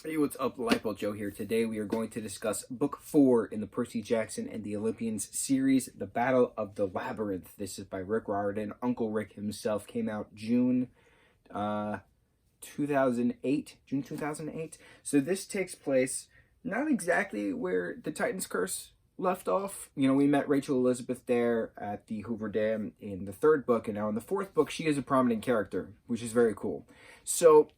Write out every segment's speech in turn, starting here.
Hey, what's up? Lightboltjoe here. Today we are going to discuss Book 4 in the Percy Jackson and the Olympians series, The Battle of the Labyrinth. This is by Rick Riordan. Uncle Rick himself came out June 2008. June 2008. So this takes place not exactly where the Titan's Curse left off. You know, we met Rachel Elizabeth there at the Hoover Dam in the third book, and now in the fourth book she is a prominent character, which is very cool. So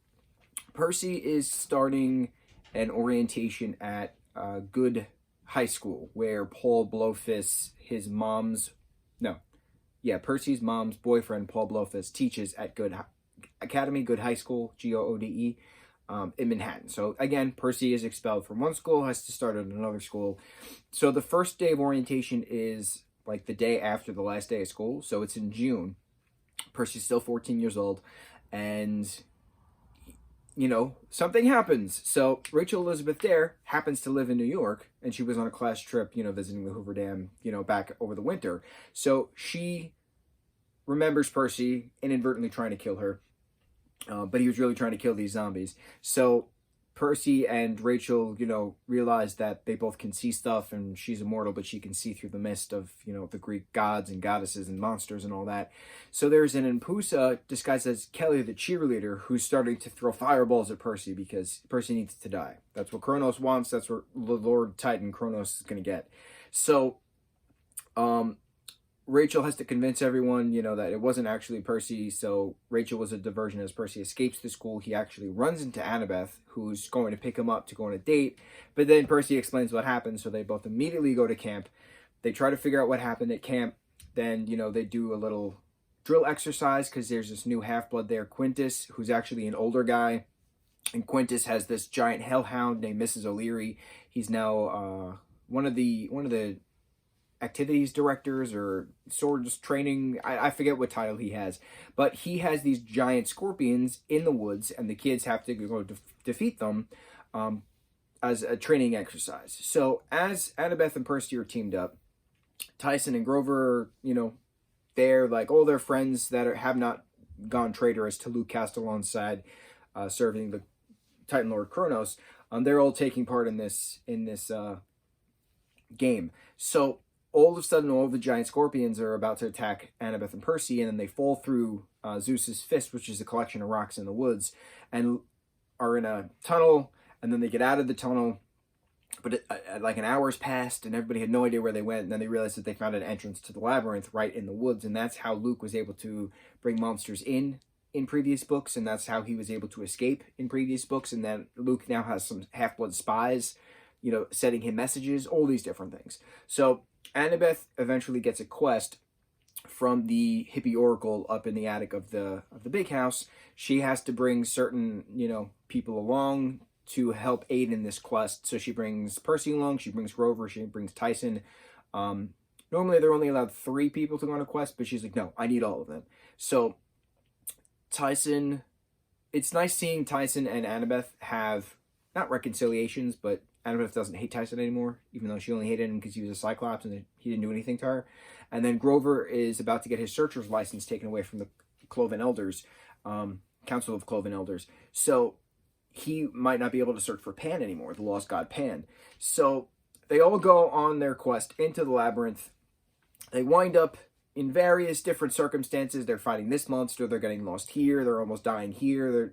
Percy is starting an orientation at Good High School, where Paul Blowfist, Percy's mom's boyfriend, Paul Blowfist, teaches at Good High School, Goode, in Manhattan. So again, Percy is expelled from one school, has to start at another school. So the first day of orientation is like the day after the last day of school, so it's in June. Percy's still 14 years old, and you know, something happens. So Rachel Elizabeth Dare happens to live in New York, and she was on a class trip, you know, visiting the Hoover Dam, you know, back over the winter. So she remembers Percy inadvertently trying to kill her, but he was really trying to kill these zombies. So Percy and Rachel, you know, realize that they both can see stuff, and she's immortal, but she can see through the mist of, you know, the Greek gods and goddesses and monsters and all that. So there's an Impusa disguised as Kelly the cheerleader who's starting to throw fireballs at Percy because Percy needs to die. That's what Kronos wants. That's what the Lord Titan Kronos is going to get. So Rachel has to convince everyone, you know, that it wasn't actually Percy. So Rachel was a diversion. As Percy escapes the school, he actually runs into Annabeth, who's going to pick him up to go on a date. But then Percy explains what happened, so they both immediately go to camp. They try to figure out what happened at camp. Then, you know, they do a little drill exercise because there's this new half-blood there, Quintus, who's actually an older guy. And Quintus has this giant hellhound named Mrs. O'Leary. He's now one of the activities directors or swords training. I forget what title he has, but he has these giant scorpions in the woods, and the kids have to go defeat them as a training exercise. So as Annabeth and Percy are teamed up, Tyson and Grover, you know, they're like all their friends that have not gone traitorous to Luke Castellan's side, serving the Titan Lord Kronos. They're all taking part in this game. So all of a sudden, all of the giant scorpions are about to attack Annabeth and Percy, and then they fall through Zeus's fist, which is a collection of rocks in the woods, and are in a tunnel, and then they get out of the tunnel, but like an hour's passed, and everybody had no idea where they went, and then they realized that they found an entrance to the labyrinth right in the woods, and that's how Luke was able to bring monsters in previous books, and that's how he was able to escape in previous books, and then Luke now has some half-blood spies, you know, sending him messages, all these different things. So Annabeth eventually gets a quest from the hippie oracle up in the attic of the big house. She has to bring certain, you know, people along to help aid in this quest. So she brings Percy along, she brings Grover, she brings Tyson. Normally they're only allowed 3 people to go on a quest, but she's like, no, I need all of them. So Tyson, it's nice seeing Tyson and Annabeth have not reconciliations, but Annabeth doesn't hate Tyson anymore, even though she only hated him because he was a Cyclops and he didn't do anything to her. And then Grover is about to get his searcher's license taken away from the Cloven Elders, Council of Cloven Elders. So he might not be able to search for Pan anymore, the lost god Pan. So they all go on their quest into the labyrinth. They wind up in various different circumstances. They're fighting this monster, they're getting lost here, they're almost dying here,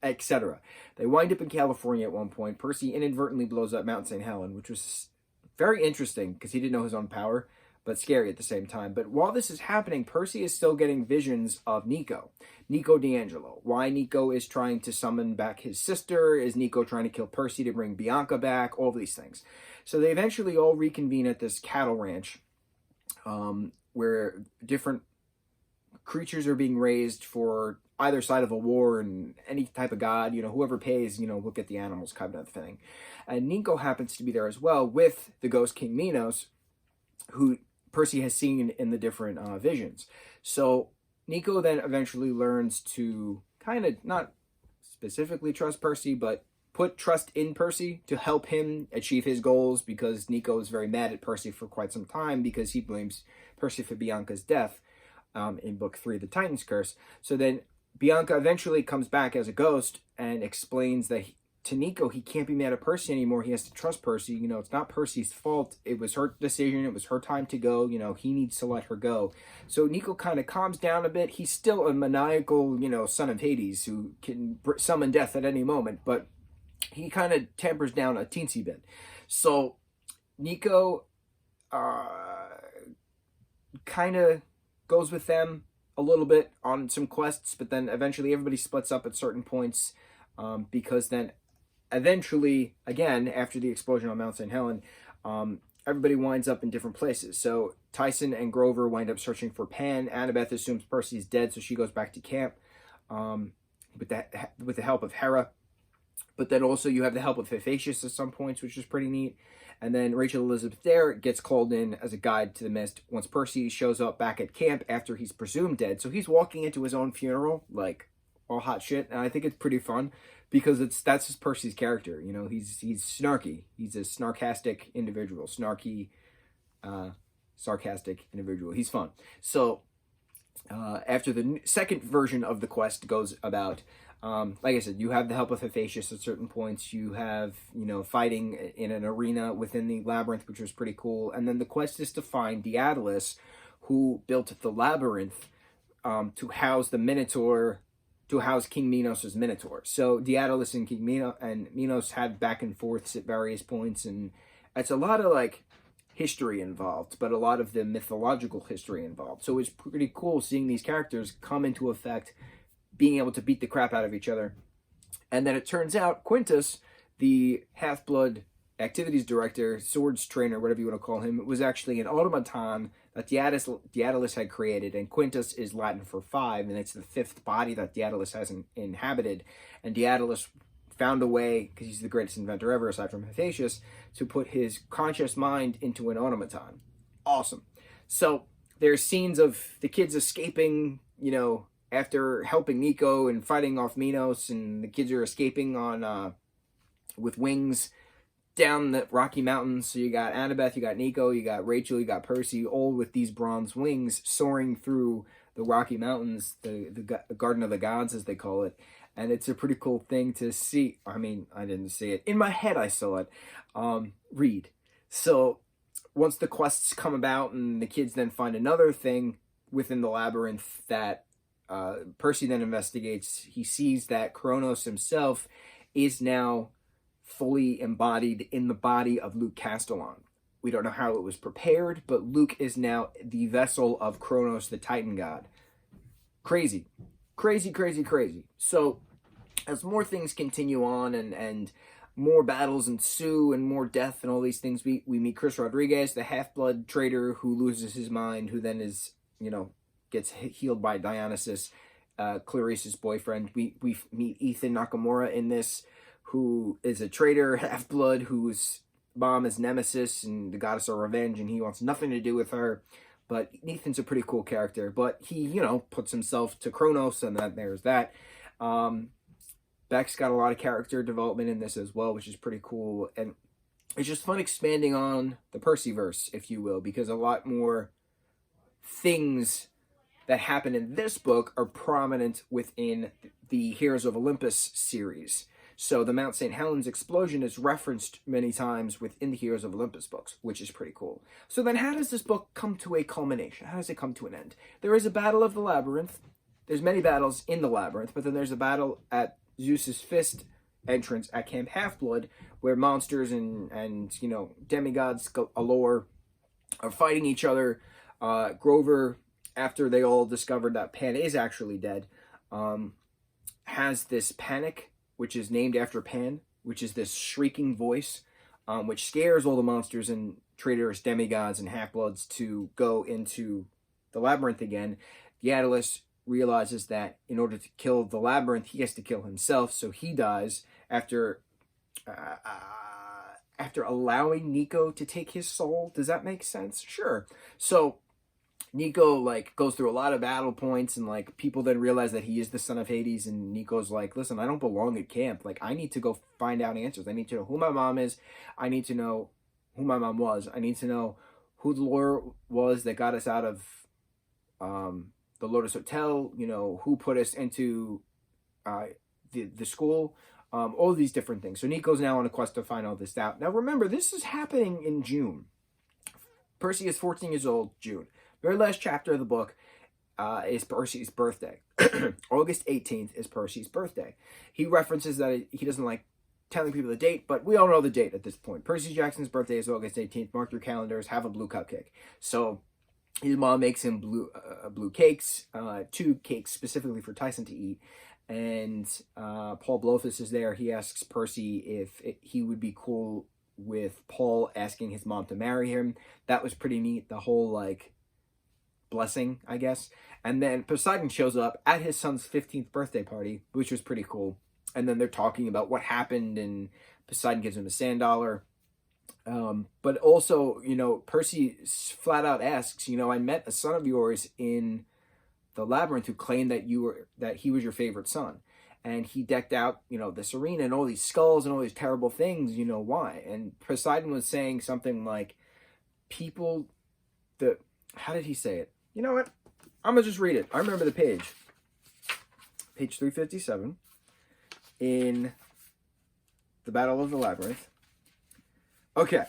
etc. They wind up in California at one point. Percy inadvertently blows up Mount St. Helen, which was very interesting because he didn't know his own power, but scary at the same time. But while this is happening, Percy is still getting visions of Nico D'Angelo. Why Nico is trying to summon back his sister? Is Nico trying to kill Percy to bring Bianca back? All these things. So they eventually all reconvene at this cattle ranch where different creatures are being raised for either side of a war, and any type of god, you know, whoever pays, you know, will get the animals kind of thing. And Nico happens to be there as well with the ghost King Minos, who Percy has seen in the different visions. So Nico then eventually learns to kind of not specifically trust Percy, but put trust in Percy to help him achieve his goals, because Nico is very mad at Percy for quite some time because he blames Percy for Bianca's death in book 3, The Titan's Curse. So then Bianca eventually comes back as a ghost and explains that to Nico, he can't be mad at Percy anymore. He has to trust Percy. You know, it's not Percy's fault. It was her decision. It was her time to go. You know, he needs to let her go. So Nico kind of calms down a bit. He's still a maniacal, you know, son of Hades who can summon death at any moment, but he kind of tempers down a teensy bit. So Nico kind of goes with them a little bit on some quests, but then eventually everybody splits up at certain points, because then eventually, again, after the explosion on Mount St. Helen, everybody winds up in different places. So Tyson and Grover wind up searching for Pan. Annabeth assumes Percy's dead, so she goes back to camp with the help of Hera. But then also you have the help of Hephaestus at some points, which is pretty neat. And then Rachel Elizabeth Dare gets called in as a guide to the Mist once Percy shows up back at camp after he's presumed dead. So he's walking into his own funeral, like, all hot shit. And I think it's pretty fun because that's just Percy's character. You know, he's snarky. He's a snarkastic individual. Sarcastic individual. He's fun. So after the second version of the quest goes about, like I said, you have the help of Hephaestus at certain points. You have, you know, fighting in an arena within the Labyrinth, which was pretty cool. And then the quest is to find Daedalus, who built the Labyrinth to house the Minotaur, to house King Minos' Minotaur. So Daedalus and King Minos had back and forths at various points, and it's a lot of, like, history involved, but a lot of the mythological history involved. So it's pretty cool seeing these characters come into effect, being able to beat the crap out of each other. And then it turns out Quintus, the half-blood activities director, swords trainer, whatever you want to call him, was actually an automaton that Daedalus had created, and Quintus is Latin for 5, and it's the 5th body that Daedalus has inhabited. And Daedalus found a way, because he's the greatest inventor ever aside from Hephaestus, to put his conscious mind into an automaton. Awesome. So there's scenes of the kids escaping, you know, after helping Nico and fighting off Minos, and the kids are escaping on with wings down the Rocky Mountains. So you got Annabeth, you got Nico, you got Rachel, you got Percy, all with these bronze wings soaring through the Rocky Mountains, the Garden of the Gods, as they call it. And it's a pretty cool thing to see. I mean, I didn't see it. In my head, I saw it. Read. So once the quests come about and the kids then find another thing within the labyrinth that Percy then investigates, he sees that Kronos himself is now fully embodied in the body of Luke Castellan. We don't know how it was prepared, but Luke is now the vessel of Kronos, the Titan god. Crazy. Crazy, crazy, crazy. So as more things continue on and more battles ensue and more death and all these things, we meet Chris Rodriguez, the half-blood trader who loses his mind, who then is, you know, gets healed by Dionysus, Clarice's boyfriend. We meet Ethan Nakamura in this, who is a traitor, half-blood, whose mom is Nemesis and the goddess of revenge, and he wants nothing to do with her. But Ethan's a pretty cool character, but he, you know, puts himself to Kronos, and then there's that. Beck's got a lot of character development in this as well, which is pretty cool. And it's just fun expanding on the Percyverse, if you will, because a lot more things that happen in this book are prominent within the Heroes of Olympus series. So the Mount St. Helens explosion is referenced many times within the Heroes of Olympus books, which is pretty cool. So then how does this book come to a culmination? How does it come to an end? There is a battle of the Labyrinth. There's many battles in the Labyrinth, but then there's a battle at Zeus's fist entrance at Camp Half-Blood, where monsters and you know, demigods galore are fighting each other. Grover, after they all discovered that Pan is actually dead, has this panic, which is named after Pan, which is this shrieking voice, which scares all the monsters and traitorous demigods and half-bloods to go into the labyrinth again. Daedalus realizes that in order to kill the labyrinth, he has to kill himself, so he dies after allowing Nico to take his soul. Does that make sense? Sure. So Nico, like, goes through a lot of battle points, and, like, people then realize that he is the son of Hades, and Nico's like, listen, I don't belong at camp. Like, I need to go find out answers. I need to know who my mom is. I need to know who my mom was. I need to know who the lawyer was that got us out of the Lotus Hotel, you know, who put us into the school, all of these different things. So Nico's now on a quest to find all this out. Now remember, this is happening in June. Percy is 14 years old, June. Very last chapter of the book is Percy's birthday. August 18th is Percy's birthday. He references that he doesn't like telling people the date, but we all know the date at this point. Percy Jackson's birthday is August 18th. Mark your calendars, have a blue cupcake. So his mom makes him blue cakes, 2 cakes specifically for Tyson to eat. And Paul Blothus is there. He asks Percy if he would be cool with Paul asking his mom to marry him. That was pretty neat. The whole, like, blessing, I guess. And then Poseidon shows up at his son's 15th birthday party, which was pretty cool. And then they're talking about what happened, and Poseidon gives him a sand dollar. But also, you know, Percy flat out asks, you know, I met a son of yours in the Labyrinth who claimed that he was your favorite son. And he decked out, you know, this arena and all these skulls and all these terrible things, you know, why? And Poseidon was saying something like, how did he say it? You know what? I'm going to just read it. I remember the page. Page 357 in the Battle of the Labyrinth. Okay.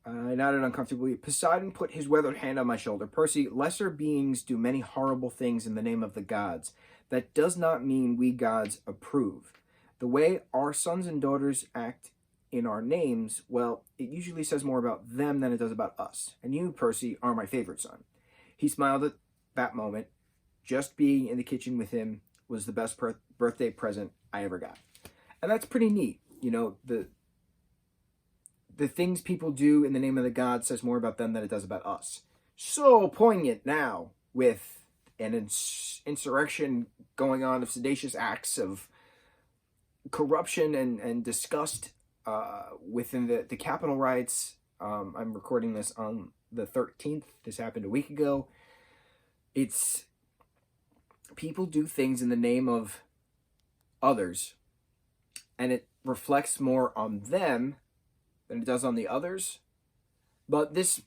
I nodded uncomfortably. Poseidon put his weathered hand on my shoulder. Percy, lesser beings do many horrible things in the name of the gods. That does not mean we gods approve. The way our sons and daughters act in our names, well, it usually says more about them than it does about us. And you, Percy, are my favorite son. He smiled at that moment. Just being in the kitchen with him was the best birthday present I ever got. And that's pretty neat. You know, the things people do in the name of the gods says more about them than it does about us. So poignant now with an insurrection going on of seditious acts of corruption and disgust within the Capitol riots. I'm recording this on the 13th. This happened a week ago. It's people do things in the name of others, and it reflects more on them than it does on the others. But this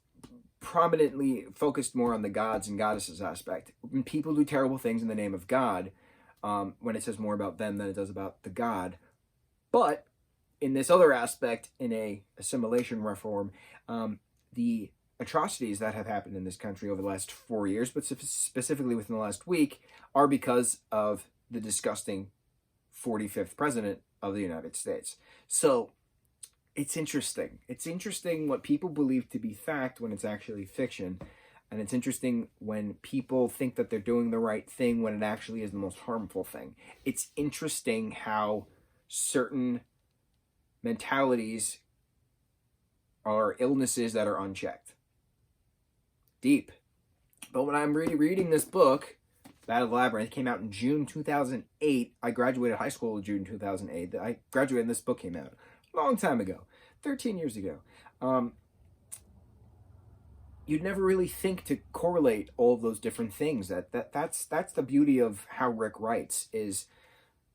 prominently focused more on the gods and goddesses aspect. When people do terrible things in the name of God, when it says more about them than it does about the God. But in this other aspect, in a assimilation reform, the atrocities that have happened in this country over the last 4 years, but specifically within the last week, are because of the disgusting 45th president of the United States. So it's interesting. It's interesting what people believe to be fact when it's actually fiction. And it's interesting when people think that they're doing the right thing when it actually is the most harmful thing. It's interesting how certain mentalities are illnesses that are unchecked. Deep. But when I'm reading this book, Battle of the Labyrinth, came out in June 2008. I graduated high school in June 2008. I graduated and this book came out a long time ago, 13 years ago. You'd never really think to correlate all of those different things. That's the beauty of how Rick writes, is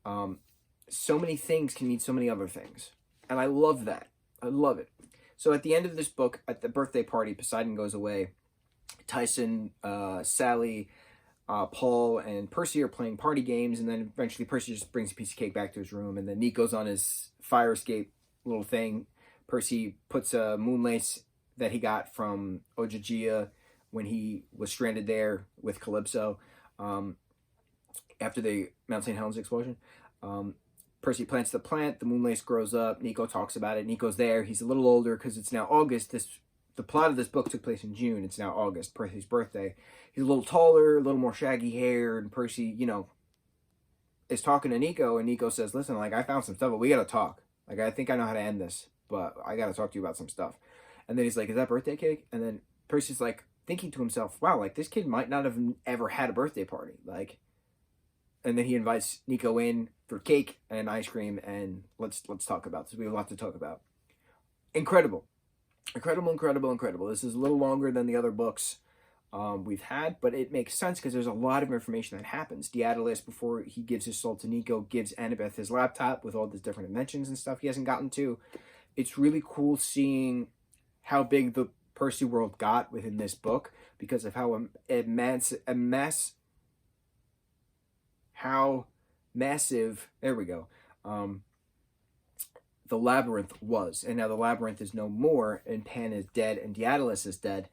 so many things can mean so many other things. And I love that. I love it. So at the end of this book, at the birthday party, Poseidon goes away. Tyson, Sally, Paul, and Percy are playing party games, and then eventually Percy just brings a piece of cake back to his room, and then Nico's on his fire escape little thing. Percy puts a moon lace that he got from Ogygia when he was stranded there with Calypso after the Mount St. Helens explosion. Percy plants the plant, the moon lace grows up, Nico talks about it, Nico's there, he's a little older because it's now August. The plot of this book took place in June, it's now August, Percy's birthday. He's a little taller, a little more shaggy hair, and Percy, you know, is talking to Nico, and Nico says, listen, like, I found some stuff, but we gotta talk. Like, I think I know how to end this, but I gotta talk to you about some stuff. And then he's like, is that birthday cake? And then Percy's like, thinking to himself, wow, like, this kid might not have ever had a birthday party. Like, and then he invites Nico in for cake and ice cream, and let's talk about this. We have a lot to talk about. Incredible. Incredible. This is a little longer than the other books we've had, but it makes sense because there's a lot of information that happens. Daedalus, before he gives his soul to Nico, gives Annabeth his laptop with all these different inventions and stuff he hasn't gotten to. It's really cool seeing how big the Percy world got within this book because of how how massive, there we go, the Labyrinth was. And now the Labyrinth is no more, and Pan is dead, and Daedalus is dead.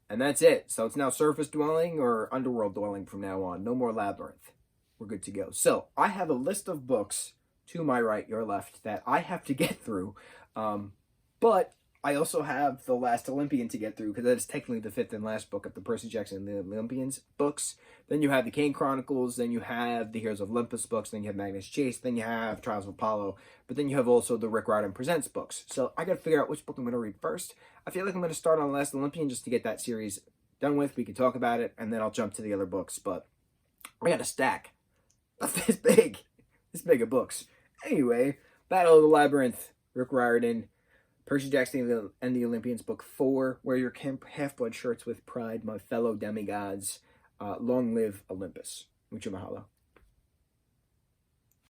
And that's it. So it's now surface dwelling or underworld dwelling from now on. No more Labyrinth. We're good to go. So I have a list of books to my right, your left, that I have to get through. But I also have The Last Olympian to get through, because that is technically the fifth and last book of the Percy Jackson and the Olympians books. Then you have the Kane Chronicles, then you have the Heroes of Olympus books, then you have Magnus Chase, then you have Trials of Apollo, but then you have also the Rick Riordan Presents books. So I gotta figure out which book I'm gonna read first. I feel like I'm gonna start on The Last Olympian just to get that series done with. We can talk about it, and then I'll jump to the other books, but I got a stack of this big of books. Anyway, Battle of the Labyrinth, Rick Riordan, Percy Jackson and the Olympians, Book 4. Wear your Half-Blood shirts with pride, my fellow demigods. Long live Olympus. Mucho mahalo.